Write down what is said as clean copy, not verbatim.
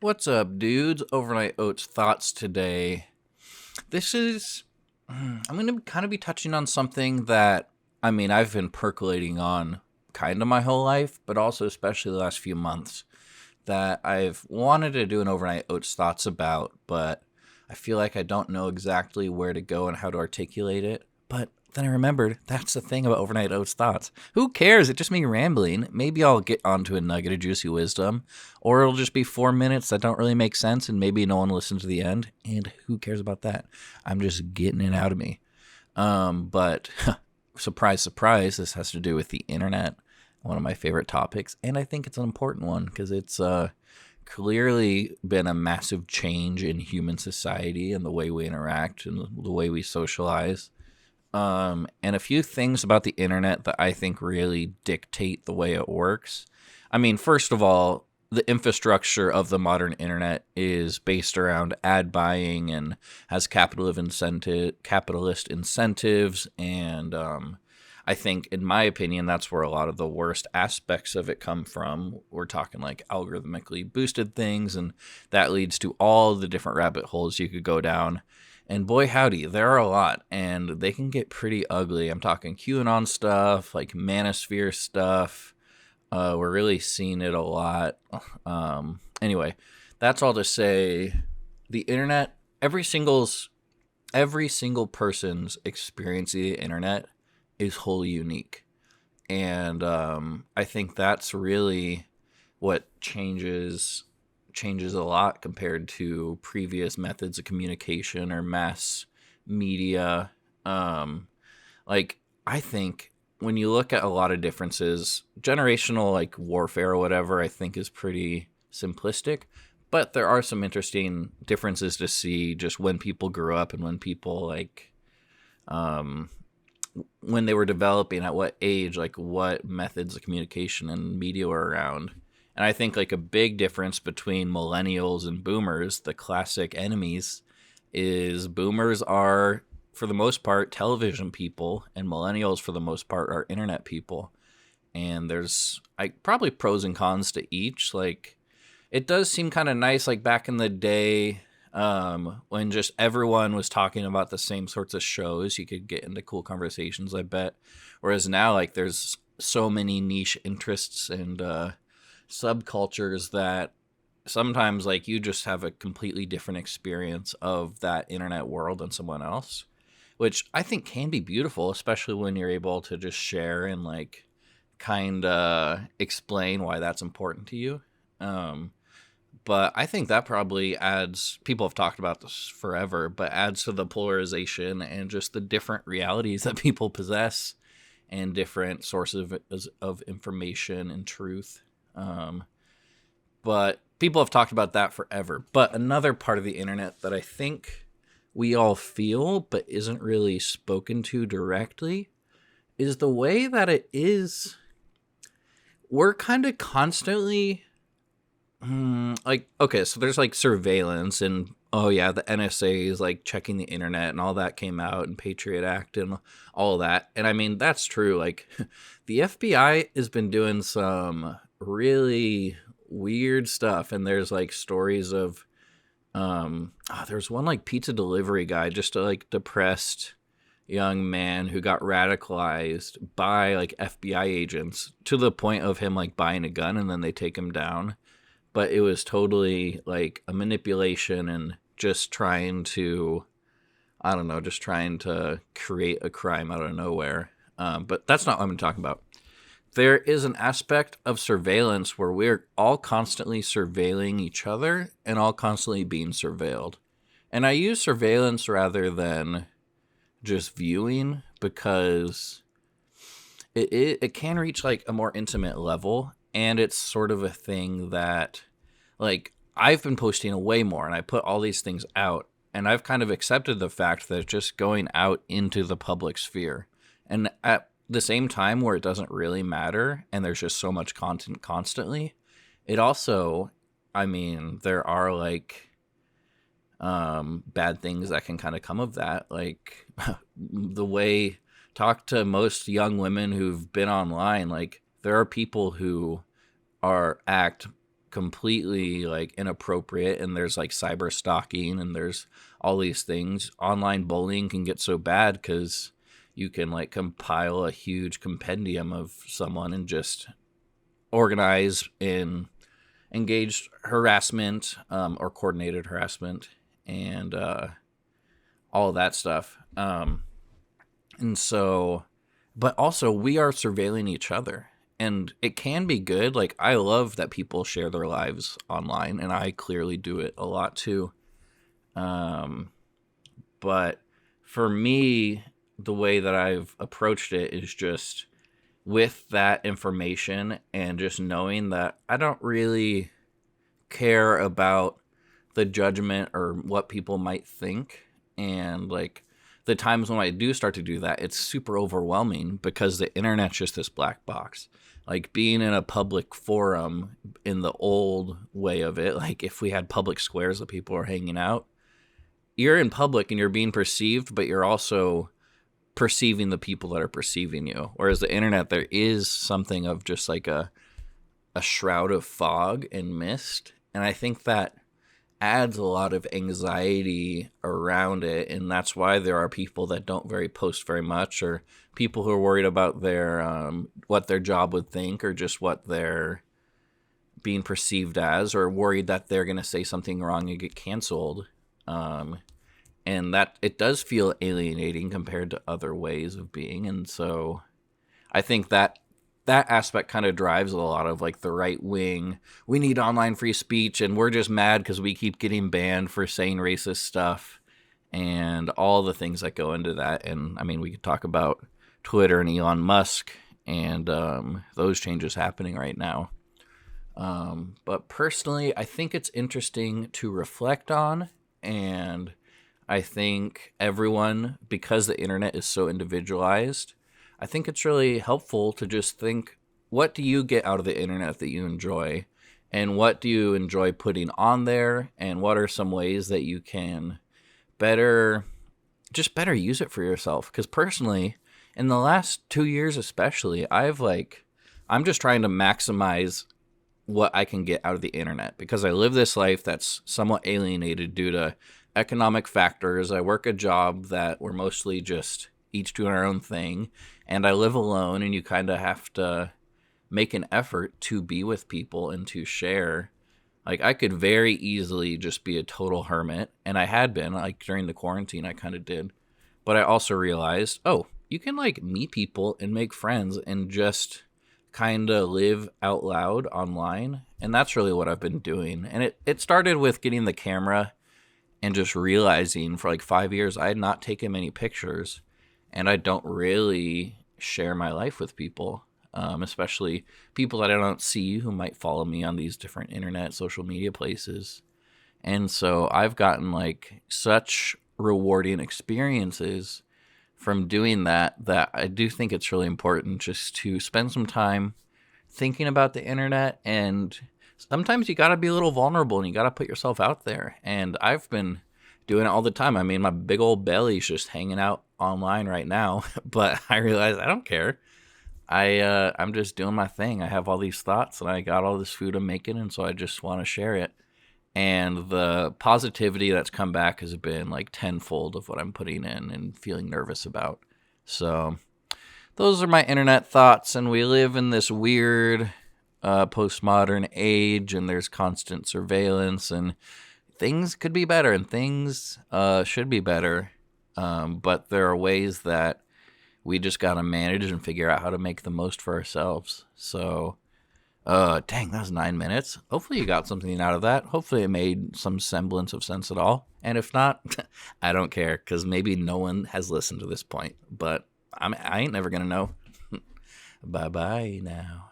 What's up, dudes? Overnight Oats thoughts today. This is. I'm going to kind of be touching on something that, I've been percolating on kind of my whole life, but also especially the last few months that I've wanted to do an overnight oats thoughts about, but I feel like I don't know exactly where to go and how to articulate it. But then I remembered that's the thing about overnight oats thoughts. Who cares? It's just me rambling. Maybe I'll get onto a nugget of juicy wisdom, or it'll just be 4 minutes that don't really make sense, and maybe no one listens to the end. And who cares about that? I'm just getting it out of me. But surprise, surprise, this has to do with the internet, one of my favorite topics, and I think it's an important one because it's clearly been a massive change in human society and the way we interact and the way we socialize. And a few things about the internet that I think really dictate the way it works. First of all, the infrastructure of the modern internet is based around ad buying and has capitalist incentives, and I think, in my opinion, that's where a lot of the worst aspects of it come from. We're talking like algorithmically boosted things, and that leads to all the different rabbit holes you could go down. And boy, howdy, there are a lot, and they can get pretty ugly. I'm talking QAnon stuff, like manosphere stuff. We're really seeing it a lot. Anyway, that's all to say, the internet, every single person's experience of the internet is wholly unique. And I think that's really what changes a lot compared to previous methods of communication or mass media. Like, I think when you look at a lot of differences, generational like warfare or whatever, I think is pretty simplistic. But there are some interesting differences to see just when people grew up and when people um, when they were developing, at what age, like what methods of communication and media were around. And I think like a big difference between millennials and boomers, the classic enemies, is boomers are, for the most part, television people, and millennials, for the most part, are internet people. And there's probably pros and cons to each. Like, it does seem kind of nice, like back in the day, when just everyone was talking about the same sorts of shows. You could get into cool conversations, I bet. Whereas now, like, there's so many niche interests and subcultures that sometimes, like, you just have a completely different experience of that internet world than someone else, which I think can be beautiful, especially when you're able to just share and like kind of explain why that's important to you. But I think that probably adds, people have talked about this forever, but adds to the polarization and just the different realities that people possess and different sources of information and truth. But people have talked about that forever. But another part of the internet that I think we all feel but isn't really spoken to directly is the way that it is. We're kind of constantly like, okay, so there's like surveillance, and oh yeah, the NSA is like checking the internet and all that came out, and Patriot Act and all of that. And that's true. Like, the FBI has been doing some really weird stuff, and there's like stories of there's one like pizza delivery guy, just a like depressed young man who got radicalized by like FBI agents to the point of him like buying a gun, and then they take him down. But it was totally like a manipulation and just trying to, I don't know, just trying to create a crime out of nowhere. But that's not what I'm talking about. There is an aspect of surveillance where we're all constantly surveilling each other and all constantly being surveilled. And I use surveillance rather than just viewing because it can reach like a more intimate level, and it's sort of a thing that, like, I've been posting way more, and I put all these things out, and I've kind of accepted the fact that it's just going out into the public sphere. And at the same time, where it doesn't really matter and there's just so much content constantly, it also, there are like bad things that can kind of come of that. Like, the way, talk to most young women who've been online, like, there are people who act completely like inappropriate, and there's like cyber stalking, and there's all these things. Online bullying can get so bad because you can like compile a huge compendium of someone and just organize in engaged harassment, or coordinated harassment, and all of that stuff. And so, but also we are surveilling each other. And it can be good. Like, I love that people share their lives online, and I clearly do it a lot too. Um, but for me, the way that I've approached it is just with that information and just knowing that I don't really care about the judgment or what people might think. And like the times when I do start to do that, it's super overwhelming because the internet's just this black box. Like being in a public forum in the old way of it, like if we had public squares that people are hanging out, you're in public and you're being perceived, but you're also perceiving the people that are perceiving you. Whereas the internet, there is something of just like a shroud of fog and mist. And I think that adds a lot of anxiety around it, and that's why there are people that don't post very much, or people who are worried about their what their job would think, or just what they're being perceived as, or worried that they're going to say something wrong and get canceled. And that it does feel alienating compared to other ways of being. And so I think that aspect kind of drives a lot of like the right wing. We need online free speech, and we're just mad because we keep getting banned for saying racist stuff, and all the things that go into that. And I mean, we could talk about Twitter and Elon Musk and those changes happening right now. But personally, I think it's interesting to reflect on, and I think everyone, because the internet is so individualized, I think it's really helpful to just think, what do you get out of the internet that you enjoy? And what do you enjoy putting on there? And what are some ways that you can better use it for yourself? Because personally, in the last 2 years especially, I'm just trying to maximize what I can get out of the internet, because I live this life that's somewhat alienated due to economic factors. I work a job that we're mostly just each doing our own thing, and I live alone, and you kind of have to make an effort to be with people and to share. Like, I could very easily just be a total hermit, and I had been, like, during the quarantine, I kind of did. But I also realized, oh, you can, like, meet people and make friends and just kind of live out loud online. And that's really what I've been doing. And it started with getting the camera and just realizing for like 5 years I had not taken many pictures, and I don't really share my life with people, especially people that I don't see who might follow me on these different internet social media places. And so I've gotten like such rewarding experiences from doing that I do think it's really important just to spend some time thinking about the internet. And sometimes you got to be a little vulnerable and you got to put yourself out there. And I've been doing it all the time. I mean, my big old belly's just hanging out online right now, but I realize I don't care. I'm just doing my thing. I have all these thoughts and I got all this food I'm making, and so I just want to share it. And the positivity that's come back has been like tenfold of what I'm putting in and feeling nervous about. So those are my internet thoughts. And we live in this weird postmodern age, and there's constant surveillance, and things could be better, and things should be better. But there are ways that we just got to manage and figure out how to make the most for ourselves. So dang, that was 9 minutes. Hopefully you got something out of that. Hopefully it made some semblance of sense at all. And if not, I don't care, because maybe no one has listened to this point. But I ain't never going to know. Bye-bye now.